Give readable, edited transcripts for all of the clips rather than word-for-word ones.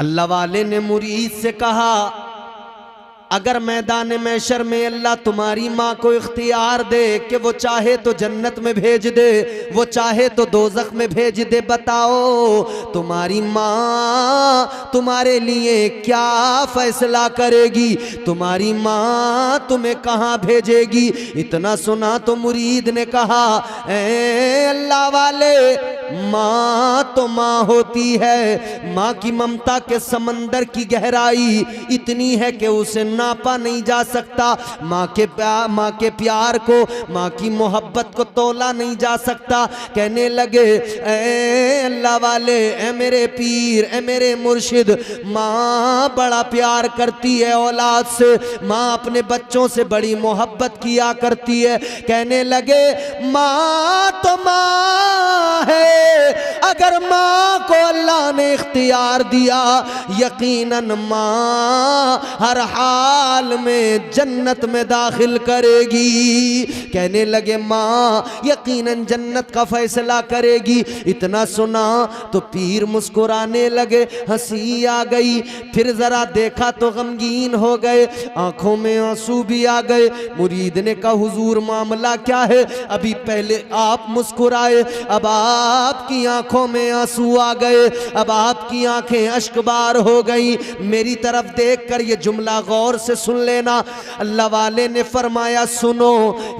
अल्लाह वाले ने मुरीद से कहा, अगर मैदान महशर में अल्लाह तुम्हारी माँ को इख्तियार दे कि वो चाहे तो जन्नत में भेज दे, वो चाहे तो दोज़ख में भेज दे, बताओ तुम्हारी माँ तुम्हारे लिए क्या फैसला करेगी? तुम्हारी माँ तुम्हें कहाँ भेजेगी? इतना सुना तो मुरीद ने कहा, ए अल्लाह वाले, माँ तो माँ होती है, माँ की ममता के समंदर की गहराई इतनी है कि उसे नापा नहीं जा सकता। माँ के प्यार को, माँ की मोहब्बत को तोला नहीं जा सकता। कहने लगे, ए अल्लाह वाले, ए मेरे पीर, ए मेरे मुर्शिद, माँ बड़ा प्यार करती है औलाद से, माँ अपने बच्चों से बड़ी मोहब्बत किया करती है। कहने लगे, माँ तो माँ है, अगर माँ को अल्लाह ने इख्तियार दिया, यकीनन माँ हर हाल में जन्नत में दाखिल करेगी। कहने लगे, माँ यकीनन जन्नत का फैसला करेगी। इतना सुना तो पीर मुस्कुराने लगे, हंसी आ गई। फिर जरा देखा तो गमगीन हो गए, आंखों में आंसू भी आ गए। मुरीद ने कहा, हुजूर मामला क्या है? अभी पहले आप मुस्कुराए, अब आपकी आंखों में आंसू आ गए, अब आपकी आंखें अश्कबार हो गई। मेरी तरफ देखकर ये जुमला गौर से सुन लेना। अल्लाह वाले ने फरमाया, सुनो,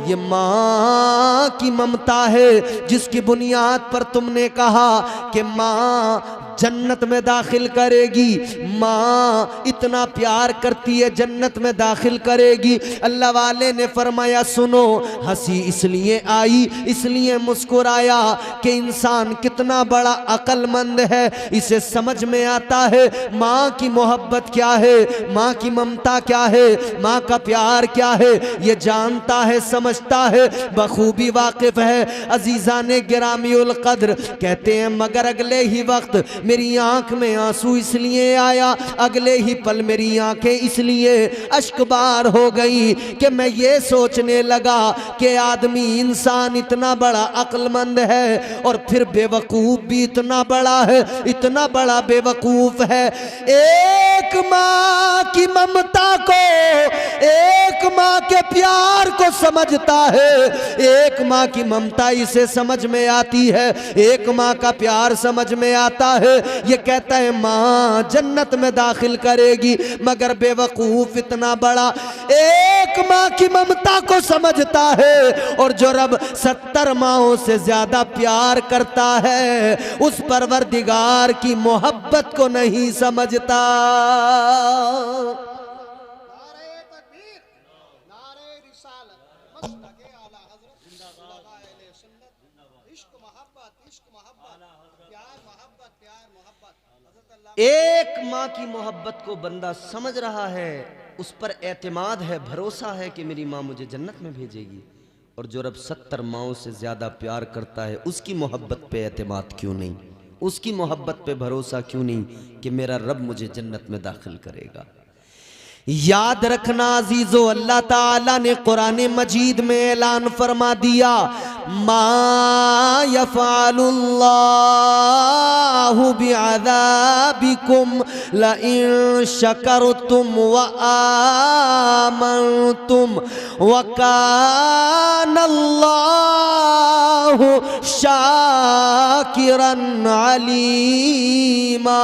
ये माँ की ममता है जिसकी बुनियाद पर तुमने कहा कि माँ जन्नत में दाखिल करेगी, माँ इतना प्यार करती है जन्नत में दाखिल करेगी। अल्लाह वाले ने फरमाया, सुनो, हंसी इसलिए आई, इसलिए मुस्कुराया कि इंसान कितना बड़ा अक्लमंद है, इसे समझ में आता है माँ की मोहब्बत क्या है, माँ की ममता क्या है, माँ का प्यार क्या है, ये जानता है, समझता है, बखूबी वाकिफ है। अजीज़ाने गिरामीउल कद्र कहते हैं, मगर अगले ही वक्त मेरी आंख में आंसू इसलिए आया, अगले ही पल मेरी आंखें इसलिए अश्कबार हो गई कि मैं ये सोचने लगा कि आदमी, इंसान इतना बड़ा अक्लमंद है और फिर बेवकूफ भी इतना बड़ा है, इतना बड़ा बेवकूफ है। एक माँ की ममता को, एक माँ के प्यार को समझता है, एक माँ की ममता इसे समझ में आती है, एक माँ का प्यार समझ में आता है। ये कहता है माँ जन्नत में दाखिल करेगी, मगर बेवकूफ इतना बड़ा एक माँ की ममता को समझता है और जो रब 70 माँओं से ज्यादा प्यार करता है, उस परवरदिगार की मोहब्बत को नहीं समझता। एक माँ की मोहब्बत को बंदा समझ रहा है, उस पर एतमाद है, भरोसा है कि मेरी माँ मुझे जन्नत में भेजेगी। और जो रब 70 माँओं से ज्यादा प्यार करता है, उसकी मोहब्बत पे एतमाद क्यों नहीं, उसकी मोहब्बत पे भरोसा क्यों नहीं कि मेरा रब मुझे जन्नत में दाखिल करेगा। याद रखना अजीजो, अल्लाह ताला ने कुरान मजीद में ऐलान फरमा दिया, मा यफ़अलुल्लाहु बिअज़ाबिकुम लइन शकरतुम व आमनतुम व कानल्लाहु शाकिरन अलीमा।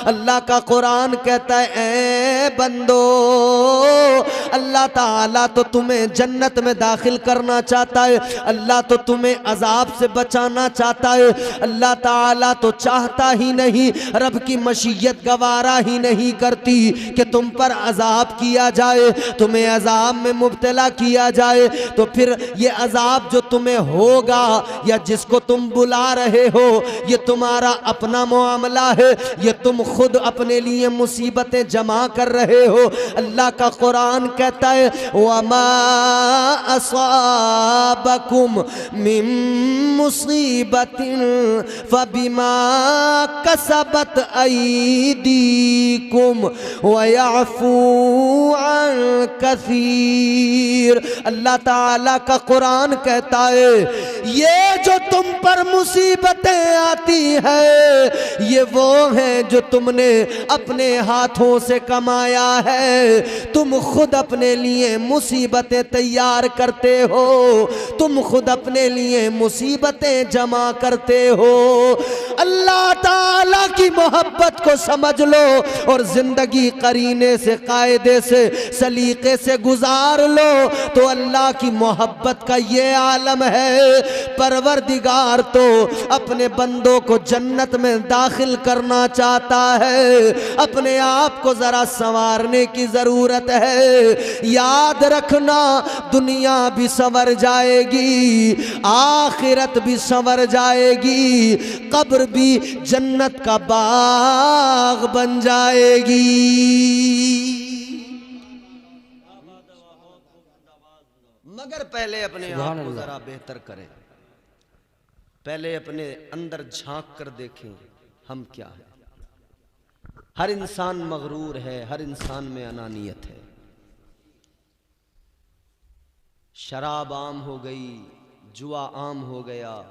अल्लाह का कुरान कहता है, ए बंदो, अल्लाह ताला तो तुम्हें जन्नत में दाखिल करना चाहता है, अल्लाह तो तुम्हें अजाब से बचाना चाहता है। अल्लाह ताला तो चाहता ही नहीं, रब की मशीयत गवारा ही नहीं करती कि तुम पर अजाब किया जाए, तुम्हें अजाब में मुब्तला किया जाए। तो फिर ये अजाब जो तुम्हें होगा या जिसको तुम बुला रहे हो, ये तुम्हारा अपना मामला है, ये तुम खुद अपने लिए मुसीबतें जमा कर रहे हो। अल्लाह का कुरान कहता है वमा असाबकुम मिन मुसीबतिन फबिमा कसबत अयदीकुम वयअफू अन कसीर। अल्लाह ताला का कुरान कहता है ये जो तुम पर मुसीबतें आती है ये वो हैं जो तुमने अपने हाथों से कमाया है। तुम खुद अपने लिए मुसीबतें तैयार करते हो, तुम खुद अपने लिए मुसीबतें जमा करते हो। अल्लाह ताला की मोहब्बत को समझ लो और जिंदगी करीने से, कायदे से, सलीके से गुजार लो तो अल्लाह की मोहब्बत का ये आलम है। परवरदिगार तो अपने बंदों को जन्नत में दाखिल करना चाहता है, अपने आप को जरा संवारने की जरूरत है। याद रखना दुनिया भी संवर जाएगी, आखिरत भी संवर जाएगी, कब्र भी जन्नत का बाग बन जाएगी। मगर पहले अपने आप को जरा बेहतर करें, पहले अपने अंदर झांक कर देखें हम क्या है। हर इंसान मगरूर है, हर इंसान में अनानियत है। शराब आम हो गई, जुआ आम हो गया,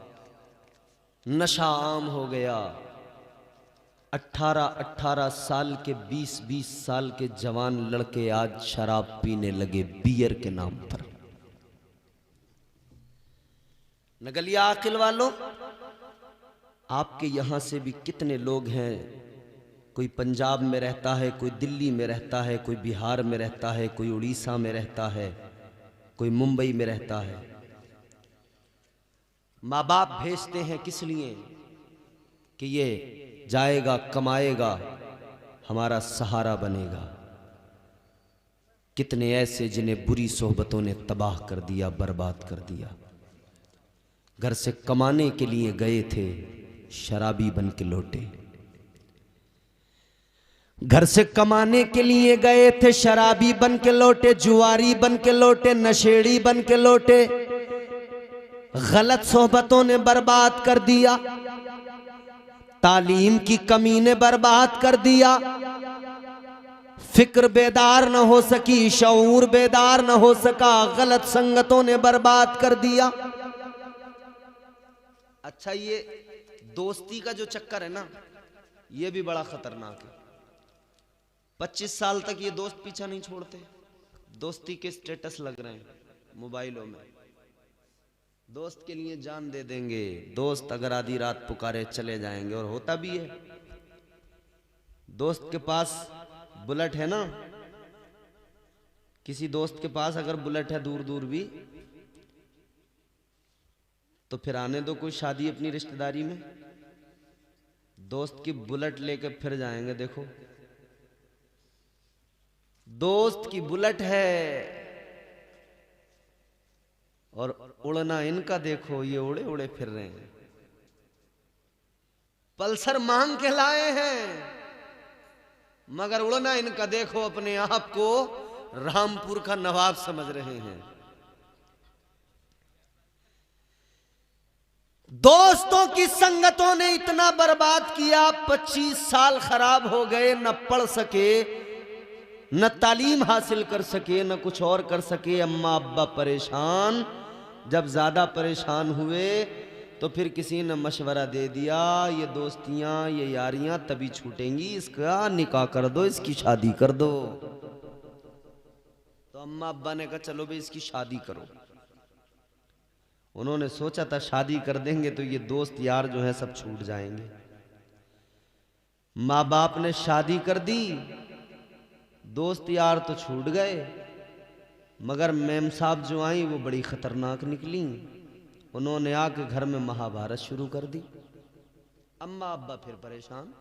नशा आम हो गया। 18-18 साल के, 20-20 साल के जवान लड़के आज शराब पीने लगे बियर के नाम पर। नगलिया आकिल वालों, आपके यहां से भी कितने लोग हैं, कोई पंजाब में रहता है, कोई दिल्ली में रहता है, कोई बिहार में रहता है, कोई उड़ीसा में रहता है, कोई मुंबई में रहता है। माँ बाप भेजते हैं किस लिए? कि ये जाएगा, कमाएगा, हमारा सहारा बनेगा। कितने ऐसे जिन्हें बुरी सोहबतों ने तबाह कर दिया, बर्बाद कर दिया। घर से कमाने के लिए गए थे, शराबी बन के लौटे। घर से कमाने के लिए गए थे, शराबी बन के लौटे, जुआरी बन के लौटे, नशेड़ी बन के लौटे। गलत सोहबतों ने बर्बाद कर दिया, तालीम की कमी ने बर्बाद कर दिया, फिक्र बेदार न हो सकी, शऊर बेदार न हो सका, गलत संगतों ने बर्बाद कर दिया। अच्छा, ये दोस्ती का जो चक्कर है ना, ये भी बड़ा खतरनाक है। 25 साल तक ये दोस्त पीछा नहीं छोड़ते, दोस्ती के स्टेटस लग रहे हैं मोबाइलों में, दोस्त के लिए जान दे देंगे, दोस्त अगर आधी रात पुकारे चले जाएंगे। और होता भी है। दोस्त के पास बुलेट है ना, किसी दोस्त के पास अगर बुलेट है दूर दूर भी, तो फिर आने दो कोई शादी अपनी रिश्तेदारी में, दोस्त की बुलेट लेकर फिर जाएंगे। देखो, दोस्त की बुलेट है और उड़ना इनका देखो, ये उड़े उड़े फिर रहे हैं। पल्सर मांग के लाए हैं, मगर उड़ना इनका देखो, अपने आप को रामपुर का नवाब समझ रहे हैं। दोस्तों की संगतों ने इतना बर्बाद किया, 25 साल खराब हो गए, न पढ़ सके, न तालीम हासिल कर सके, न कुछ और कर सके। अम्मा अब्बा परेशान। जब ज्यादा परेशान हुए तो फिर किसी ने मशवरा दे दिया, ये दोस्तियां, ये यारियां तभी छूटेंगी, इसका निकाह कर दो, इसकी शादी कर दो। तो अम्मा अब्बा ने कहा चलो भाई इसकी शादी करो। उन्होंने सोचा था शादी कर देंगे तो ये दोस्त यार जो है सब छूट जाएंगे। माँ बाप ने शादी कर दी, दोस्त यार तो छूट गए, मगर मेम साहब जो आई वो बड़ी खतरनाक निकली। उन्होंने आके घर में महाभारत शुरू कर दी। अम्मा अब्बा फिर परेशान।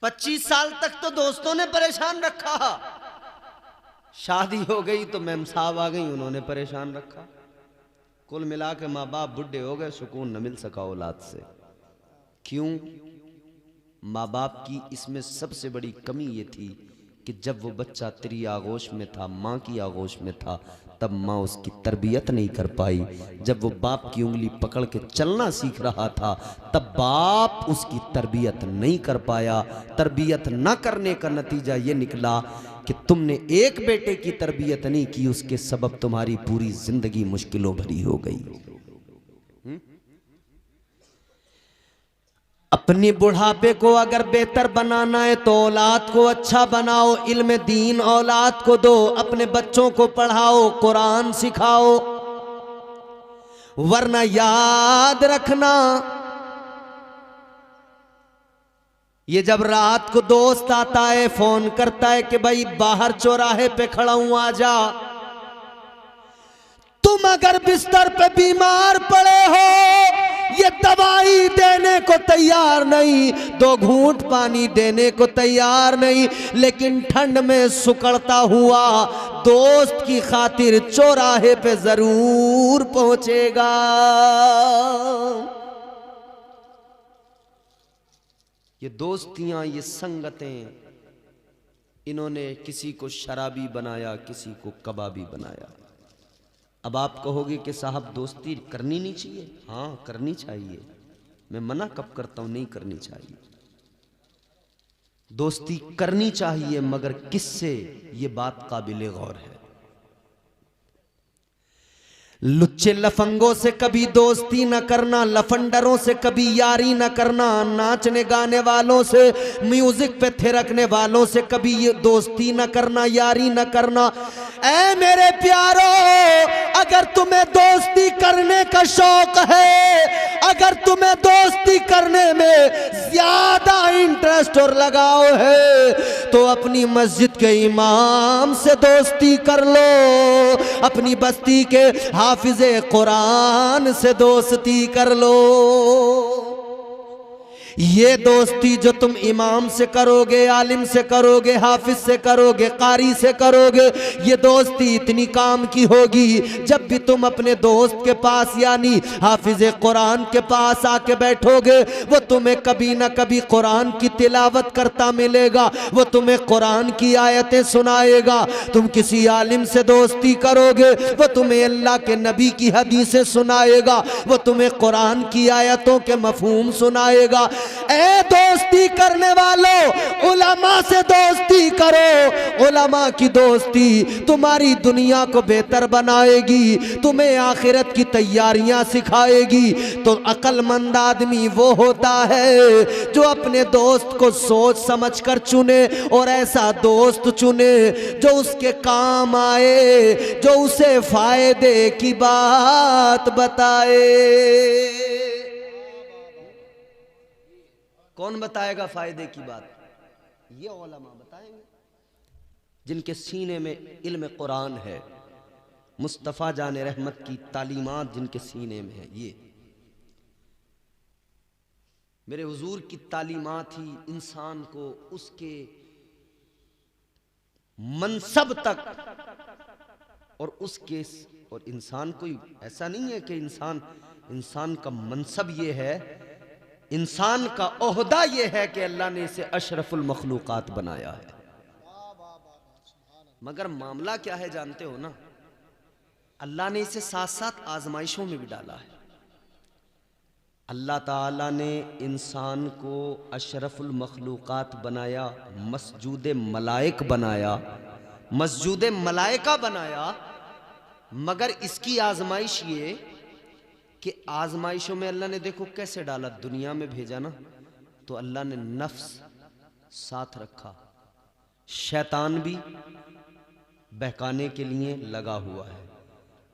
25 साल तक तो दोस्तों ने परेशान रखा, शादी हो गई तो मेम साहब आ गई, उन्होंने परेशान रखा। कुल मिला के माँ बाप बुढ़े हो गए, सुकून न मिल सका औलाद से। क्यों? माँ बाप की इसमें सबसे बड़ी कमी ये थी कि जब वो बच्चा तेरी आगोश में था, माँ की आगोश में था, तब माँ उसकी तरबियत नहीं कर पाई। जब वो बाप की उंगली पकड़ के चलना सीख रहा था, तब बाप उसकी तरबियत नहीं कर पाया। तरबियत ना करने का नतीजा ये निकला कि तुमने एक बेटे की तरबियत नहीं की, उसके सबब तुम्हारी पूरी जिंदगी मुश्किलों भरी हो गई। अपनी बुढ़ापे को अगर बेहतर बनाना है तो औलाद को अच्छा बनाओ, इल्म दीन औलाद को दो, अपने बच्चों को पढ़ाओ, कुरान सिखाओ। वरना याद रखना, ये जब रात को दोस्त आता है, फोन करता है कि भाई बाहर चौराहे पे खड़ा हूं आ जा, तुम अगर बिस्तर पे बीमार पड़े हो, ये दवाई देने को तैयार नहीं, दो घूंट पानी देने को तैयार नहीं, लेकिन ठंड में सुकड़ता हुआ दोस्त की खातिर चौराहे पे जरूर पहुंचेगा। ये दोस्तियां, ये संगतें, इन्होंने किसी को शराबी बनाया, किसी को कबाबी बनाया। अब आप कहोगे कि साहब दोस्ती करनी नहीं चाहिए। हाँ, करनी चाहिए। मैं मना कब करता हूं? नहीं करनी चाहिए। दोस्ती करनी चाहिए, मगर किससे, ये बात काबिले गौर है। लुच्चे लफंगों से कभी दोस्ती न करना, लफंडरों से कभी यारी न करना, नाचने गाने वालों से, म्यूजिक पे थिरकने वालों से कभी ये दोस्ती न करना, यारी न करना। ऐ मेरे प्यारो, अगर तुम्हें दोस्ती करने का शौक है, अगर तुम्हें दोस्ती करने में ज्यादा इंटरेस्ट और लगाव है, तो अपनी मस्जिद के इमाम से दोस्ती कर लो, अपनी बस्ती के हाफिज़े कुरान से दोस्ती कर लो। ये दोस्ती जो तुम इमाम से करोगे, आलिम से करोगे, हाफिज से करोगे, कारी से करोगे, ये दोस्ती इतनी काम की होगी, जब भी तुम अपने दोस्त के पास यानी हाफिज कुरान के पास आके बैठोगे, वो तुम्हें कभी ना कभी कुरान की तिलावत करता मिलेगा, वो तुम्हें कुरान की आयतें सुनाएगा। तुम किसी आलिम से दोस्ती करोगे, वो तुम्हें अल्लाह के नबी की हदीसें सुनाएगा, वो तुम्हें कुरान की आयतों के मफहूम सुनाएगा। ए दोस्ती करने वालों, उलमा से दोस्ती करो। उलमा की दोस्ती तुम्हारी दुनिया को बेहतर बनाएगी, तुम्हें आखिरत की तैयारियां सिखाएगी। तो अक्लमंद आदमी वो होता है जो अपने दोस्त को सोच समझ कर चुने, और ऐसा दोस्त चुने जो उसके काम आए, जो उसे फायदे की बात बताए। कौन बताएगा फायदे की बात? ये उलमा बताएंगे, जिनके सीने में इल्म कुरान है, मुस्तफ़ा जान रहमत की तालीमात जिनके सीने में है। ये मेरे हुजूर की तालीमात ही इंसान को उसके मनसब तक और इंसान कोई ऐसा नहीं है कि इंसान का मनसब ये है, इंसान का ओहदा ये है कि अल्लाह ने इसे अशरफुल मखलूकात बनाया है। मगर मामला क्या है जानते हो ना? अल्लाह ने इसे साथ साथ आजमाइशों में भी डाला है। अल्लाह ताला ने इंसान को अशरफुल मखलूकात बनाया, मस्जूद मलाइक बनाया, मस्जूद मलाइका बनाया, मगर इसकी आजमाइश ये कि आजमाइशों में अल्लाह ने देखो कैसे डाला, दुनिया में भेजा ना, तो अल्लाह ने नफ्स साथ रखा, शैतान भी बहकाने के लिए लगा हुआ है।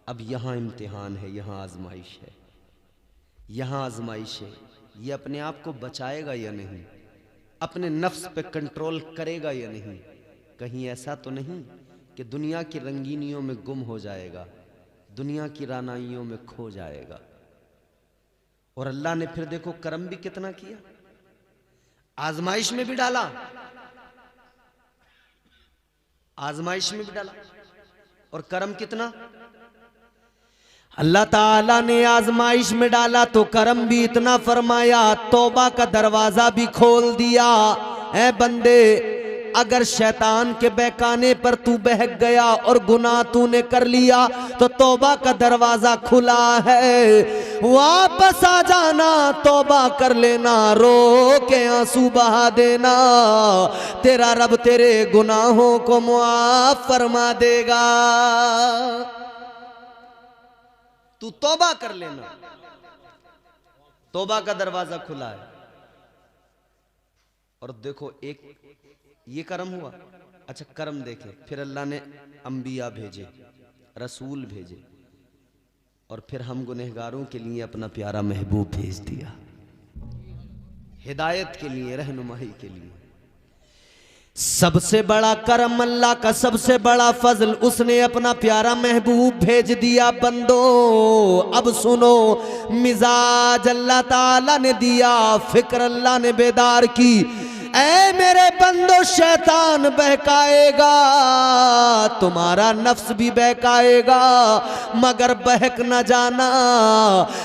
अब यहां इम्तिहान है, यहां आजमाइश है, यहां आजमाइश है। ये अपने आप को बचाएगा या नहीं, अपने नफ्स पे कंट्रोल करेगा या नहीं। कहीं ऐसा तो नहीं कि दुनिया की रंगीनियों में गुम हो जाएगा, दुनिया की रानाइयों में खो जाएगा। और अल्लाह ने फिर देखो करम भी कितना किया, आजमाइश में भी डाला, आजमाइश में भी डाला, और करम कितना। अल्लाह ताला ने आजमाइश में डाला तो करम भी इतना फरमाया, तौबा का दरवाजा भी खोल दिया। ऐ बंदे, अगर शैतान के बहकाने पर तू बहक गया और गुनाह तूने कर लिया तो तौबा का दरवाजा खुला है, वापस आ जाना, तौबा कर लेना, रो के आंसू बहा देना, तेरा रब तेरे गुनाहों को मुआफ फरमा देगा। तू तौबा कर लेना, तौबा का दरवाजा खुला है। और देखो, एक ये कर्म हुआ। अच्छा, कर्म देखे, फिर अल्लाह ने अंबिया भेजे, रसूल भेजे, और फिर हम गुनहगारों के लिए अपना प्यारा महबूब भेज दिया, हिदायत के लिए, रहनुमाई के लिए। सबसे बड़ा करम, अल्लाह का सबसे बड़ा फजल, उसने अपना प्यारा महबूब भेज दिया। बंदो अब सुनो, मिजाज अल्लाह ताला ने दिया, फिक्र अल्लाह ने बेदार की। ऐ मेरे बंदो, शैतान बहकाएगा, तुम्हारा नफ्स भी बहकाएगा, मगर बहक न जाना।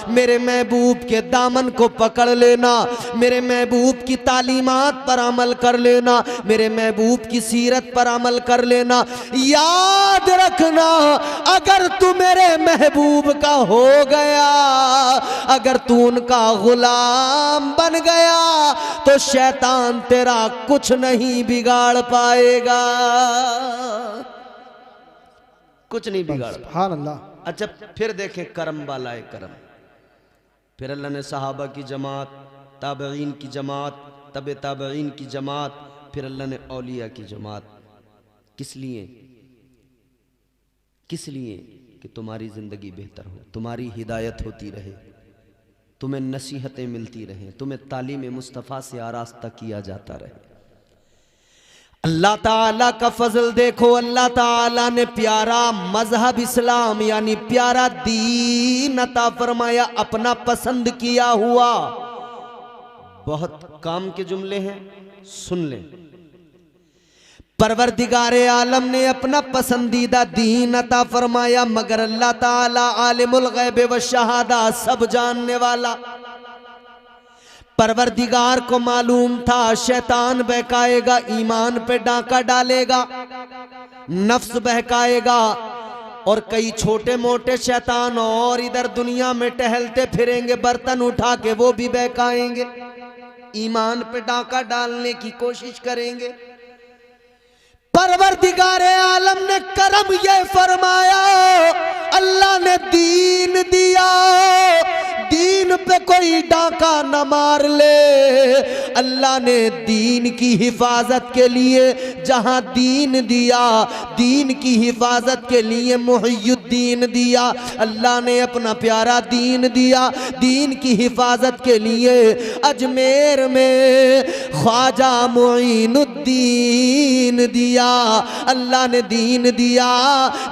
मेरे महबूब के दामन को पकड़ लेना, मेरे महबूब की तालीमात पर अमल कर लेना, मेरे महबूब की सीरत पर अमल कर लेना। याद रखना, अगर तू मेरे महबूब का हो गया, अगर तू उनका गुलाम बन गया, तो शैतान तेरा कुछ नहीं बिगाड़ पाएगा, कुछ नहीं बिगाड़। सुभान अल्लाह। अच्छा, फिर देखें करम वाला है करम। फिर अल्लाह ने सहाबा की जमात, ताबईन की जमात, तबे ताबईन की जमात, फिर अल्लाह ने औलिया की जमात। किस लिए? किस लिए? कि तुम्हारी जिंदगी बेहतर हो, तुम्हारी हिदायत होती रहे, तुम्हें नसीहतें मिलती रहें, तुम्हें तालीम मुस्तफ़ा से आरास्ता किया जाता रहे। अल्लाह ताला का फजल देखो, अल्लाह ताला ने प्यारा मजहब इस्लाम यानी प्यारा दीन अता फरमाया, अपना पसंद किया हुआ। बहुत काम के जुमले हैं, सुन लें। परवरदिगारे आलम ने अपना पसंदीदा दीन अता फरमाया, मगर अल्लाह ताला आलिमुल गैब व शहादा, सब जानने वाला। परवरदिगार को मालूम था शैतान बहकाएगा, ईमान पे डांका डालेगा, नफ्स बहकाएगा, और कई छोटे मोटे शैतान और इधर दुनिया में टहलते फिरेंगे, बर्तन उठा के वो भी बहकाएंगे, ईमान पे डांका डालने की कोशिश करेंगे। परवरदिगारे आलम ने करम ये फरमाया, अल्लाह ने दीन दिया, दीन पे कोई डाका न मार ले। अल्लाह ने दीन की हिफाजत के लिए जहां दीन दिया, दीन की हिफाजत के लिए मुहियुद्दीन दिया। अल्लाह ने अपना प्यारा दीन दिया, दीन की हिफाजत के लिए अजमेर में ख्वाजा मुईनुद्दीन दिया। अल्लाह ने दीन दिया,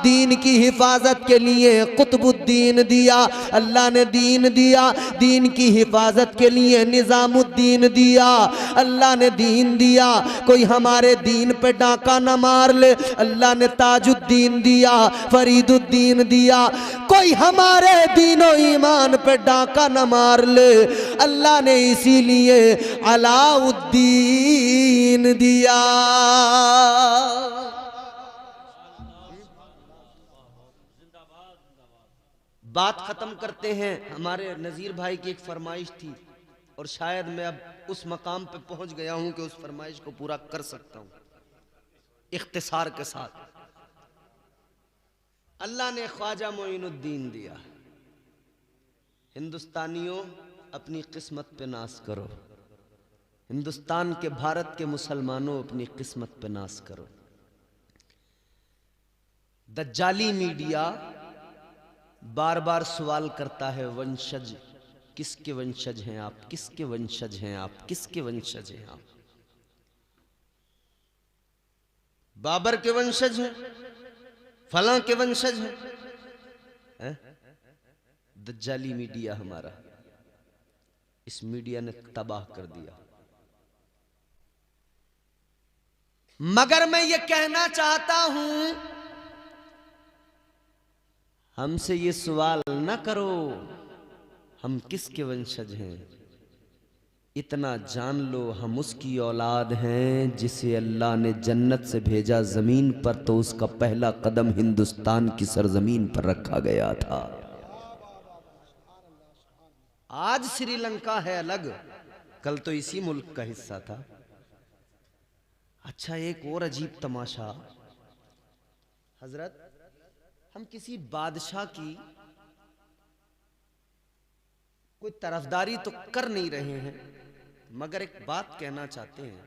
दीन की हिफाजत के लिए कुतुबुद्दीन दिया। अल्लाह ने दीन दिया, दीन की हिफाजत के लिए निजामुद्दीन दिया। अल्लाह ने दीन दिया, कोई हमारे दीन पे डाका न मार ले। अल्लाह ने ताजुद्दीन दिया, फरीदुद्दीन दिया, कोई हमारे दीनो ईमान पे डाका न मार ले। अल्लाह ने इसीलिए अलाउद्दीन दिया। बात खत्म करते हैं। हमारे नज़ीर भाई की एक फरमाइश थी, और शायद मैं अब उस मकाम पे पहुंच गया हूं कि उस फरमाइश को पूरा कर सकता हूं इख्तिसार के साथ। अल्लाह ने ख्वाजा मोइनुद्दीन दिया। हिंदुस्तानियों, अपनी किस्मत पे नाज करो। हिंदुस्तान के, भारत के मुसलमानों, अपनी किस्मत पे नाज करो। दज्जाली मीडिया बार बार सवाल करता है, वंशज किसके वंशज हैं आप, किसके वंशज हैं आप, किसके वंशज हैं आप? बाबर के वंशज हैं, फलां के वंशज हैं। दज्जाली मीडिया हमारा, इस मीडिया ने तबाह कर दिया। मगर मैं ये कहना चाहता हूं, हमसे ये सवाल न करो हम किसके वंशज हैं, इतना जान लो हम उसकी औलाद हैं जिसे अल्लाह ने जन्नत से भेजा ज़मीन पर तो उसका पहला कदम हिंदुस्तान की सरजमीन पर रखा गया था। आज श्रीलंका है अलग, कल तो इसी मुल्क का हिस्सा था। अच्छा, एक और अजीब तमाशा, हजरत हम किसी बादशाह की कोई तरफदारी तो कर नहीं रहे हैं, मगर एक बात कहना चाहते हैं,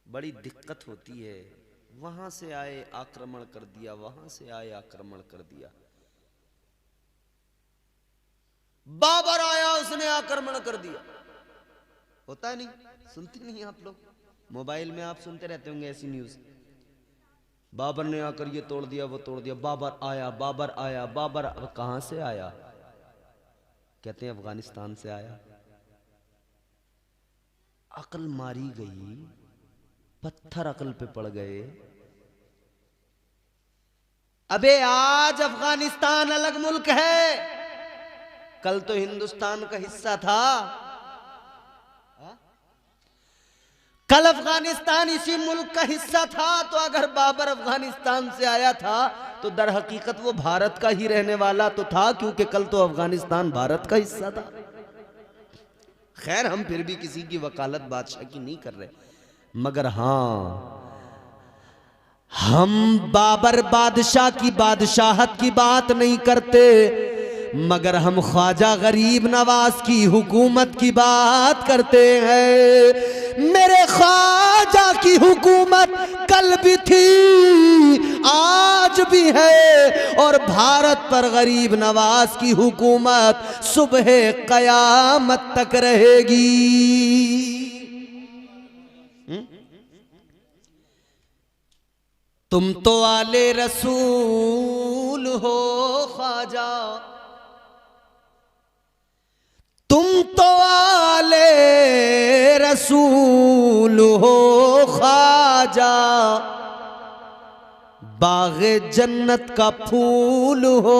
बड़ी दिक्कत होती है। वहां से आए आक्रमण कर दिया, वहां से आए आक्रमण कर दिया। बाबर आया उसने आक्रमण कर दिया, होता है नहीं? सुनते नहीं आप लोग? मोबाइल में आप सुनते रहते होंगे ऐसी न्यूज, बाबर ने आकर ये तोड़ दिया वो तोड़ दिया, बाबर आया बाबर आया बाबर। अब कहां से आया? कहते हैं अफगानिस्तान से आया। अकल मारी गई, पत्थर अकल पे पड़ गए। अबे आज अफगानिस्तान अलग मुल्क है, कल तो हिंदुस्तान का हिस्सा था। कल अफगानिस्तान इसी मुल्क का हिस्सा था, तो अगर बाबर अफगानिस्तान से आया था तो दर हकीकत वो भारत का ही रहने वाला तो था, क्योंकि कल तो अफगानिस्तान भारत का हिस्सा था। खैर, हम फिर भी किसी की वकालत बादशाह की नहीं कर रहे, मगर हां, हम बाबर बादशाह की बादशाहत की बात नहीं करते, मगर हम ख्वाजा गरीब नवाज की हुकूमत की बात करते हैं। मेरे ख्वाजा की हुकूमत कल भी थी, आज भी है, और भारत पर गरीब नवाज की हुकूमत सुबह कयामत तक रहेगी। तुम तो आले रसूल हो ख्वाजा, तुम तो आले रसूल हो ख्वाजा, बाग़े जन्नत का फूल हो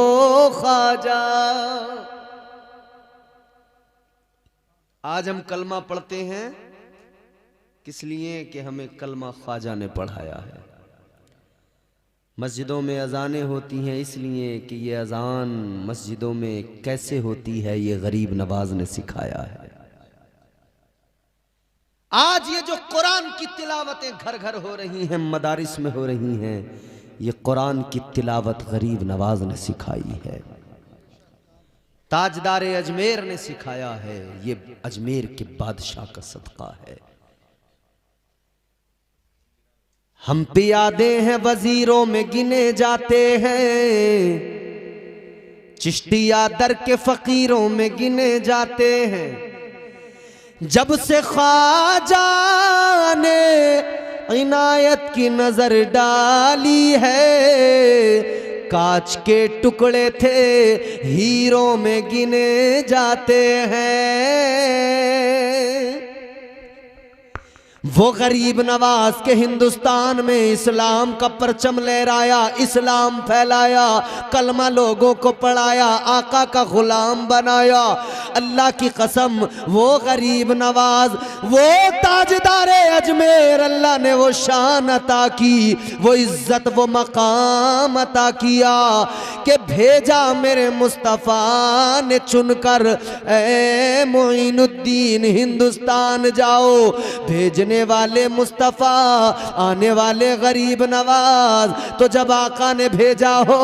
ख्वाजा। आज हम कलमा पढ़ते हैं किस लिए? कि हमें कलमा ख्वाजा ने पढ़ाया है। मस्जिदों में अजानें होती हैं इसलिए कि ये अजान मस्जिदों में कैसे होती है ये गरीब नवाज ने सिखाया है। आज ये जो कुरान की तिलावतें घर घर हो रही हैं, मदारिस में हो रही हैं, ये कुरान की तिलावत गरीब नवाज ने सिखाई है, ताजदार अजमेर ने सिखाया है, ये अजमेर के बादशाह का सदका है। हम पे यादें हैं वजीरों में गिने जाते हैं, चिश्तिया दर के फकीरों में गिने जाते हैं। जब से ख्वाजा ने इनायत की नजर डाली है, कांच के टुकड़े थे हीरों में गिने जाते हैं। वो गरीब नवाज के हिंदुस्तान में इस्लाम का परचम लहराया, इस्लाम फैलाया, कलमा लोगों को पढ़ाया, आका का गुलाम बनाया। अल्लाह की कसम, वो गरीब नवाज, वो ताजदारे अजमेर, अल्लाह ने वो शान अता की, वो इज्जत, वो मकाम अता किया कि भेजा मेरे मुस्तफ़ा ने चुनकर, ए मोइनुद्दीन हिंदुस्तान जाओ। भेजने वाले मुस्तफ़ा, आने वाले गरीब नवाज। तो जब आका ने भेजा हो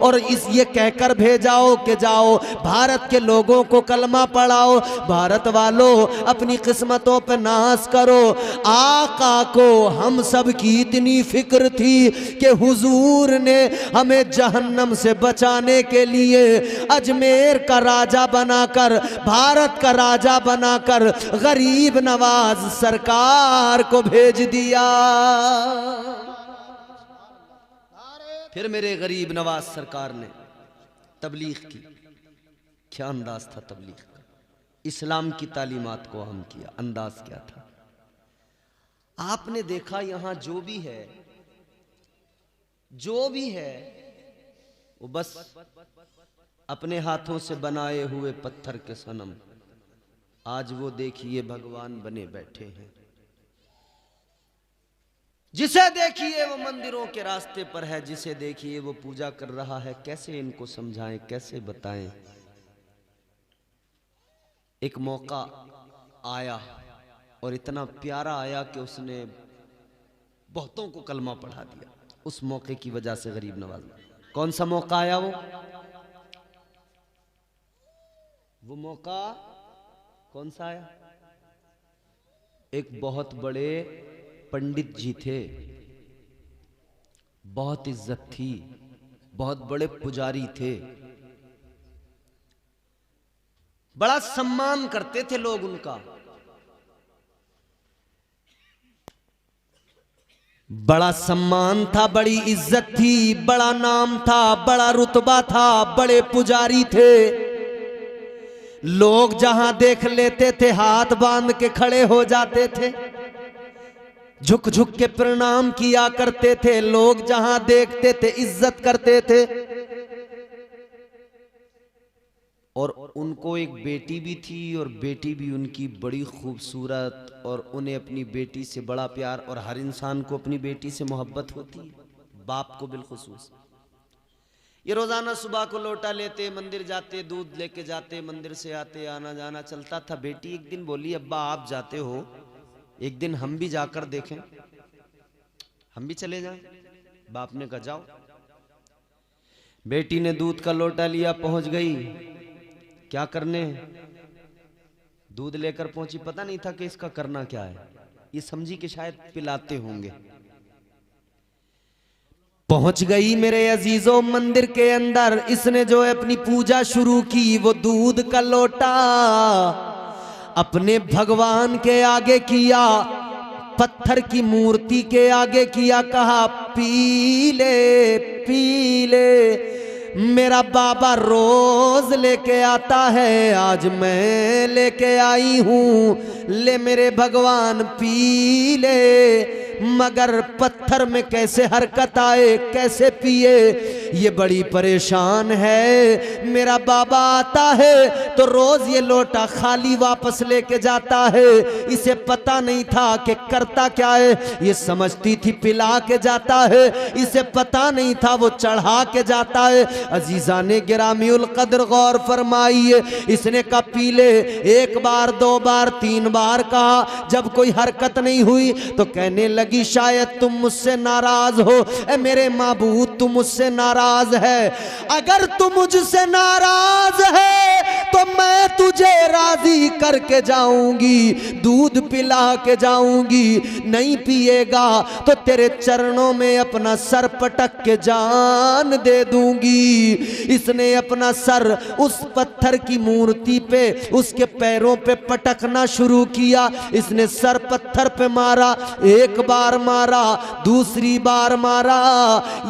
और इस ये कहकर भेजा हो कि जाओ भारत के लोगों को कलमा पढ़ाओ, भारत वालों अपनी किस्मतों पे नाज करो। आका को हम सब की इतनी फिक्र थी कि हुजूर ने हमें जहन्नम से बचाने के लिए अजमेर का राजा बनाकर, भारत का राजा बनाकर गरीब नवाज सरकार को भेज दिया। फिर मेरे गरीब नवाज सरकार ने तबलीग की। क्या अंदाज था तबलीग का? इस्लाम की तालीमात को हम किया। अंदाज क्या था? आपने देखा यहां जो भी है वो बस अपने हाथों से बनाए हुए पत्थर के सनम, आज वो देखिए भगवान बने बैठे हैं। जिसे देखिए वो मंदिरों के रास्ते पर है, जिसे देखिए वो पूजा कर रहा है। कैसे इनको समझाएं, कैसे बताएं। एक मौका आया और इतना प्यारा आया कि उसने बहुतों को कलमा पढ़ा दिया। उस मौके की वजह से गरीब नवाज, कौन सा मौका आया वो मौका कौन सा आया? एक बहुत बड़े पंडित जी थे, बहुत इज्जत थी, बहुत बड़े पुजारी थे, बड़ा सम्मान करते थे लोग उनका, बड़ा सम्मान था, बड़ी इज्जत थी, बड़ा नाम था, बड़ा रुतबा था, बड़े पुजारी थे। लोग जहां देख लेते थे हाथ बांध के खड़े हो जाते थे, झुक झुक के प्रणाम किया करते थे। लोग जहां देखते थे इज्जत करते थे। और उनको एक बेटी भी थी, और बेटी भी उनकी बड़ी खूबसूरत, और उन्हें अपनी बेटी से बड़ा प्यार। और हर इंसान को अपनी बेटी से मोहब्बत होती है, बाप को बिलखुसूस। ये रोजाना सुबह को लोटा लेते, मंदिर जाते, दूध लेके जाते, मंदिर से आते, आना जाना चलता था। बेटी एक दिन बोली, अब्बा आप जाते हो, एक दिन हम भी जाकर देखें, हम भी चले जाएं। बाप ने कहा जाओ। बेटी ने दूध का लोटा लिया, पहुंच गई। क्या करने? दूध लेकर पहुंची, पता नहीं था कि इसका करना क्या है। ये समझी कि शायद पिलाते होंगे। पहुंच गई मेरे अजीजों मंदिर के अंदर। इसने जो अपनी पूजा शुरू की, वो दूध का लोटा अपने भगवान के आगे किया, पत्थर की मूर्ति के आगे किया। कहा पी ले, पी ले, मेरा बाबा रोज लेके आता है, आज मैं लेके आई हूं, ले मेरे भगवान पी ले। मगर पत्थर में कैसे हरकत आए, कैसे पिए, ये बड़ी परेशान है। मेरा बाबा आता है तो रोज ये लोटा खाली वापस लेके जाता है। इसे पता नहीं था कि करता क्या है। ये समझती थी पिला के जाता है, इसे पता नहीं था वो चढ़ा के जाता है। अजीजा ने गिरामीउल कद्र गौर फरमाइए। इसने कहा पी ले, एक बार, दो बार, तीन बार कहा। जब कोई हरकत नहीं हुई तो कहने लगी शायद तुम मुझसे नाराज हो। ए मेरे माबूद, तू मुझसे नाराज है। अगर तू मुझसे नाराज है तो मैं तुझे राजी करके जाऊंगी, दूध पिला के जाऊंगी। नहीं पिएगा तो तेरे चरणों में अपना सर पटक के जान दे दूंगी। इसने अपना सर उस पत्थर की मूर्ति पे, उसके पैरों पे पटकना शुरू किया। इसने सर पत्थर पे मारा, एक बार मारा, दूसरी बार मारा।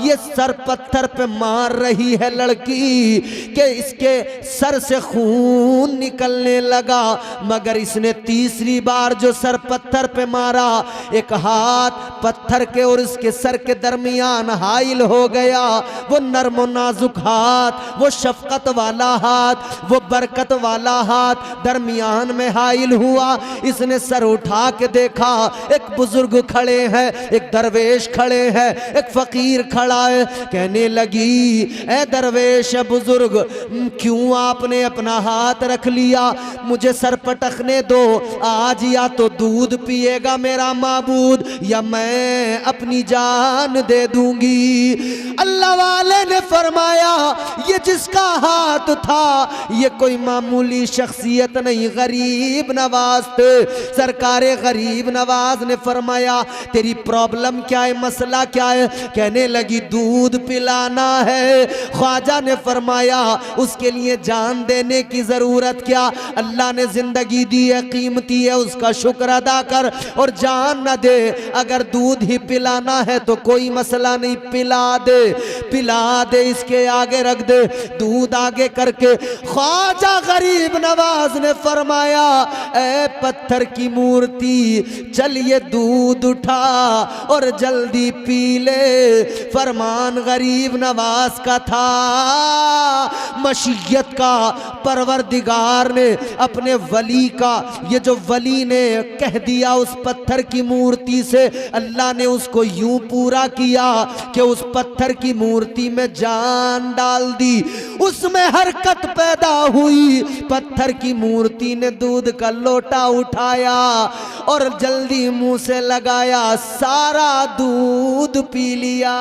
ये सर पत्थर पे मार रही है लड़की कि इसके सर से खून निकलने लगा। मगर इसने तीसरी बार जो सर पत्थर पे मारा, एक हाथ पत्थर के और इसके सर के दरमियान हाइल हो गया। वो नर्म नाजुक हाथ, वो शफकत वाला हाथ, वो बरकत वाला हाथ दरमियान में हाइल हुआ। इसने सर उठा के देखा, एक बुजुर्ग खड़े हैं, एक दरवेश खड़े हैं, एक फकीर खड़ा है। कहने लगी, ए दरवेश बुजुर्ग, क्यों आपने अपना हाथ रख लिया? मुझे सर पटकने दो। आज या तो दूध पिएगा मेरा माबूद, या मैं अपनी जान दे दूंगी। अल्लाह वाले ने फरमाया, ये जिसका हाथ था ये कोई मामूली शख्सियत नहीं, गरीब नवाज थे। सरकारे गरीब नवाज ने फरमाया, तेरी प्रॉब्लम क्या है, मसला क्या है? कहने लगी, दूध पिलाना है। ख्वाजा ने फरमाया, उसके लिए जान देने की जरूरत क्या, अल्लाह ने जिंदगी दी है, कीमती है, उसका शुक्र अदा कर और जान न दे। अगर दूध ही पिलाना है तो कोई मसला नहीं, पिला दे, पिला दे, इसके आगे रख दे। दूध आगे करके ख्वाजा गरीब नवाज ने फरमाया, ए पत्थर की मूर्ति, चल ये दूध उठा और जल्दी पी ले। फरमान गरीब नवाज का था, मशीयत का परवरदिगार ने अपने वली का, ये जो वली ने कह दिया उस पत्थर की मूर्ति से, अल्लाह ने उसको यूं पूरा किया कि उस पत्थर की मूर्ति में जान डाल दी, उसमें हरकत पैदा हुई। पत्थर की मूर्ति ने दूध का लोटा उठाया और जल्दी मुंह से लगाया, सारा दूध पी लिया।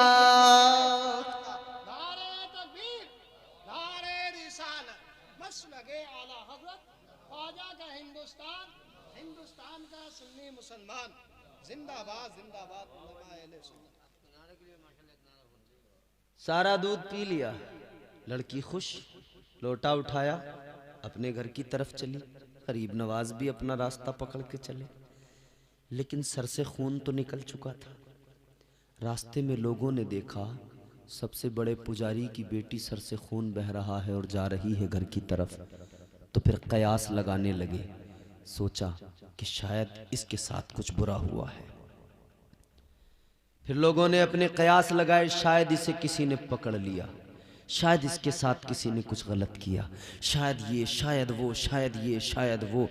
हिंदुस्तान का सुन्नी मुसलमान जिंदाबाद जिंदाबाद। सारा दूध पी लिया, लड़की खुश, लोटा उठाया, अपने घर की तरफ चली। गरीब नवाज भी अपना रास्ता पकड़ के चले, लेकिन सर से खून तो निकल चुका था। रास्ते में लोगों ने देखा सबसे बड़े पुजारी की बेटी सर से खून बह रहा है और जा रही है घर की तरफ, तो फिर कयास लगाने लगे। सोचा कि शायद इसके साथ कुछ बुरा हुआ है। फिर लोगों ने अपने कयास लगाए, शायद इसे किसी ने पकड़ लिया, शायद इसके साथ किसी ने कुछ गलत किया, शायद ये, शायद वो, शायद ये, शायद वो।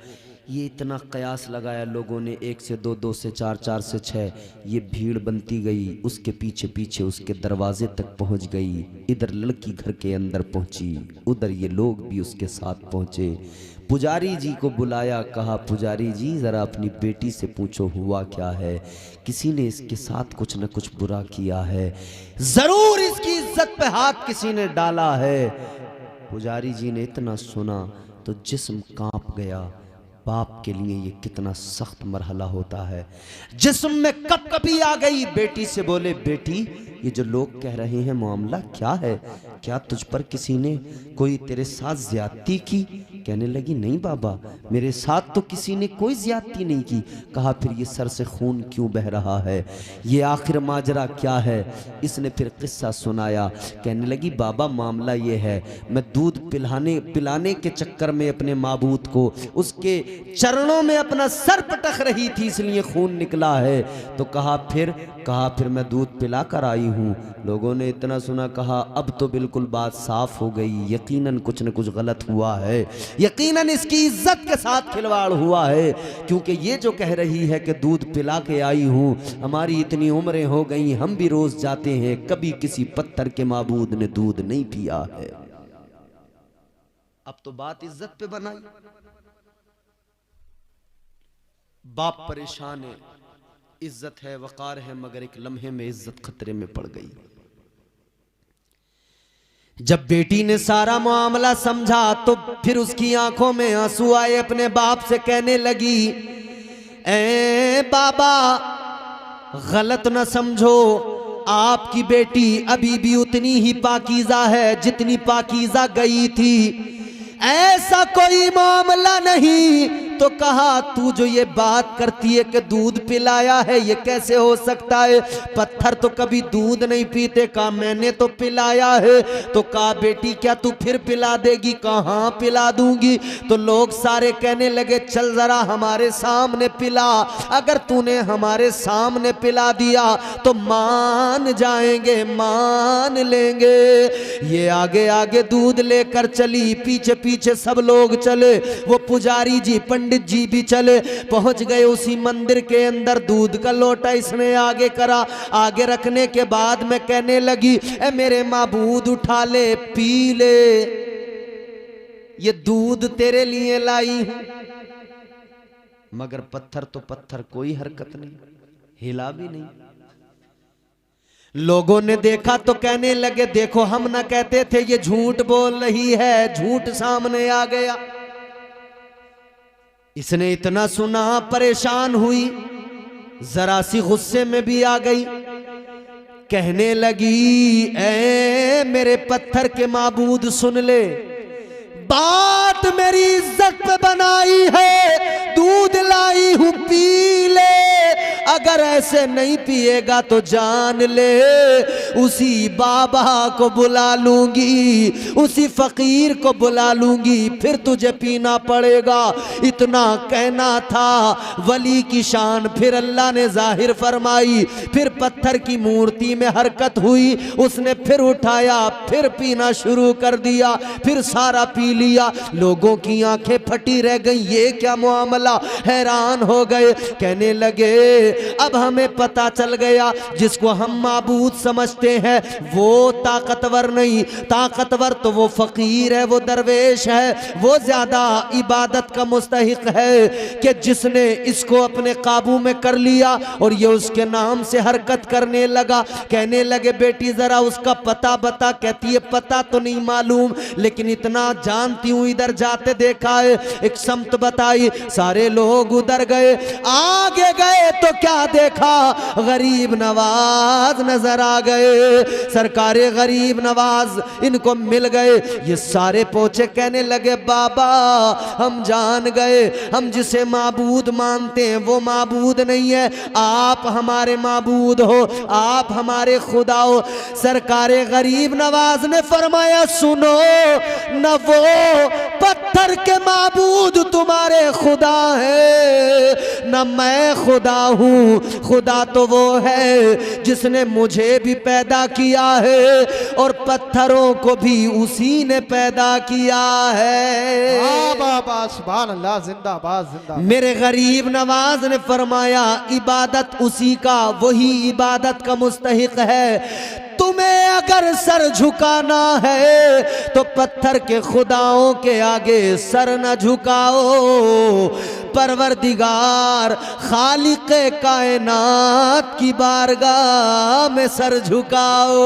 ये इतना कयास लगाया लोगों ने, 1 से 2, 2 से 4, 4 से 6, ये भीड़ बनती गई। उसके पीछे पीछे उसके दरवाजे तक पहुंच गई। इधर लड़की घर के अंदर पहुंची, उधर ये लोग भी उसके साथ पहुंचे। पुजारी जी को बुलाया, कहा पुजारी जी ज़रा अपनी बेटी से पूछो हुआ क्या है, किसी ने इसके साथ कुछ न कुछ बुरा किया है, ज़रूर इसकी इज्जत पे हाथ किसी ने डाला है। पुजारी जी ने इतना सुना तो जिस्म कांप गया। बाप के लिए ये कितना सख्त मरहला होता है। जिस्म में कपकपी आ गई। बेटी से बोले, बेटी ये जो लोग कह रहे हैं मामला क्या है, क्या तुझ पर किसी ने कोई तेरे साथ ज्यादती की? कहने लगी, नहीं बाबा, मेरे साथ तो किसी ने कोई ज्यादती नहीं की। कहा, फिर ये सर से खून क्यों बह रहा है, ये आखिर माजरा क्या है? इसने फिर किस्सा सुनाया। कहने लगी, बाबा मामला ये है, मैं दूध पिलाने के चक्कर में अपने माबूद को उसके चरणों में अपना सर पटक रही थी, इसलिए खून निकला है। तो कहा फिर मैं दूध पिला कर आई हूँ। लोगों ने इतना सुना, कहा अब तो बिल्कुल बात साफ हो गई, यकीनन कुछ न कुछ गलत हुआ है, यकीनन इसकी इज्जत के साथ खिलवाड़ हुआ है, क्योंकि ये जो कह रही है कि दूध पिला के आई हूँ, हमारी इतनी उम्रें हो गई, हम भी रोज जाते हैं, कभी किसी पत्थर के माबूद ने दूध नहीं पिया है। अब तो बात इज्जत पे बनाई। बाप परेशान है, इज्जत है, वकार है, मगर एक लम्हे में इज्जत खतरे में पड़ गई। जब बेटी ने सारा मामला समझा तो फिर उसकी आंखों में आंसू आए। अपने बाप से कहने लगी, ए बाबा गलत न समझो, आपकी बेटी अभी भी उतनी ही पाकीज़ा है जितनी पाकीज़ा गई थी, ऐसा कोई मामला नहीं। तो कहा, तू जो ये बात करती है कि दूध पिलाया है, ये कैसे हो सकता है? पत्थर तो कभी दूध नहीं पीते। कहा, मैंने तो पिलाया है। तो कहा, बेटी क्या तू फिर पिला देगी? कहाँ पिला दूंगी। तो लोग सारे कहने लगे, चल जरा हमारे सामने पिला, अगर तूने हमारे सामने पिला दिया तो मान जाएंगे, मान लेंगे। ये आगे आगे दूध लेकर चली, पीछे पीछे सब लोग चले, वो पुजारी जी पंडित जी भी चले। पहुंच गए उसी मंदिर के अंदर, दूध का लोटा इसने आगे करा। आगे रखने के बाद में कहने लगी, ए मेरे माबूद उठा ले, पी ले, ये दूध तेरे लिए लाई हूं। मगर पत्थर तो पत्थर, कोई हरकत नहीं, हिला भी नहीं। लोगों ने देखा तो कहने लगे, देखो हम ना कहते थे ये झूठ बोल रही है, झूठ सामने आ गया। इसने इतना सुना, परेशान हुई, जरा सी गुस्से में भी आ गई। कहने लगी, ए मेरे पत्थर के माबूद सुन ले, बात बात मेरी इज्जत पे बनाई है, दूध लाई हूं पी ले, अगर ऐसे नहीं पिएगा तो जान ले उसी बाबा को बुला लूंगी, उसी फकीर को बुला लूंगी, फिर तुझे पीना पड़ेगा। इतना कहना था वली की शान। फिर अल्लाह ने जाहिर फरमाई, फिर पत्थर की मूर्ति में हरकत हुई, उसने फिर उठाया, फिर पीना शुरू कर दिया, फिर सारा पी लिया। लोगों की आंखें फटी रह गई, ये क्या मामला, हैरान हो गए। कहने लगे अब हमें पता चल गया, जिसको हम माबूद समझते हैं वो ताकतवर नहीं, ताकतवर तो वो फकीर है, वो दरवेश है, वो ज्यादा इबादत का मुस्तहिक है कि जिसने इसको अपने काबू में कर लिया और ये उसके नाम से हरकत करने लगा। कहने लगे बेटी जरा उसका पता बता। कहती है पता तो नहीं मालूम, लेकिन इतना जानती हूं, इधर जाते देखा है। एक समत बताई, सारे लोग उधर गए। आगे गए तो क्या देखा, गरीब नवाज नजर आ गए। सरकारे गरीब नवाज इनको मिल गए। ये सारे पहुंचे, कहने लगे बाबा हम जान गए, हम जिसे माबूद मानते हैं वो माबूद नहीं है, आप हमारे माबूद हो, आप हमारे खुदा हो। सरकारे गरीब नवाज ने फरमाया सुनो, न वो पत्थर के माबूद तुम्हारे खुदा है, न मैं खुदा हूं। खुदा तो वो है जिसने मुझे भी पैदा किया है और पत्थरों को भी उसी ने पैदा किया है। बाबा सुभान अल्लाह, जिंदाबाद जिंदाबाद। मेरे गरीब नवाज ने फरमाया इबादत उसी का, वही इबादत का मुस्तहिक है। तुम्हें अगर सर झुकाना है तो पत्थर के खुदाओं के आगे सर न झुकाओ, परवरदिगार खालिक कायनात की बारगाह में सर झुकाओ।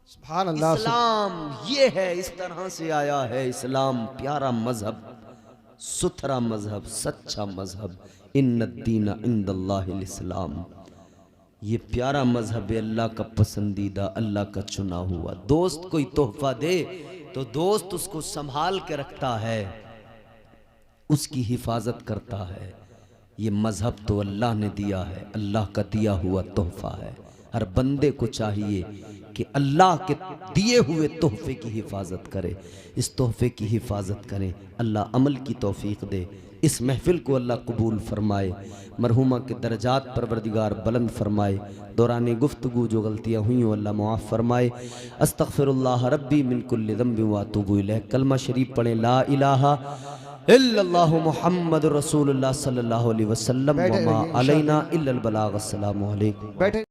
सुभान अल्लाह। इस्लाम ये है, इस तरह से आया है इस्लाम। प्यारा मजहब, सुथरा मजहब, सच्चा मजहब। इन्नद्दीन इंदल्लाहिल इस्लाम। ये प्यारा मजहब है, अल्लाह का पसंदीदा, अल्लाह का चुना हुआ। दोस्त कोई तोहफा दे तो दोस्त उसको संभाल के रखता है, उसकी हिफाजत करता है। ये मजहब तो अल्लाह ने दिया है, अल्लाह का दिया हुआ तोहफा है। हर बंदे को चाहिए कि अल्लाह के दिए हुए तोहफे की हिफाजत करे, इस तोहफे की हिफाजत करें। अल्लाह अमल की तौफीक दे, इस महफिल को अल्लाह कबूल फरमाए, मरहुमा के दर्जात परवरदिगार बुलंद फरमाए। दौरान गुफ्तगू जो गलतियाँ हुई हो अल्लाह मुआफ़ फरमाए। अस्तग़फिरुल्लाह रब्बी मिन कुल्लि ज़ंबिन व अतूबु इलैह। कलमा शरीफ पढ़ें, ला इलाहा इल्लल्लाहु मुहम्मदुर रसूलुल्लाह सल्लल्लाहु अलैहि वसल्लम व मा अलैना इल्लल बलाग। अस्सलामु अलैकुम।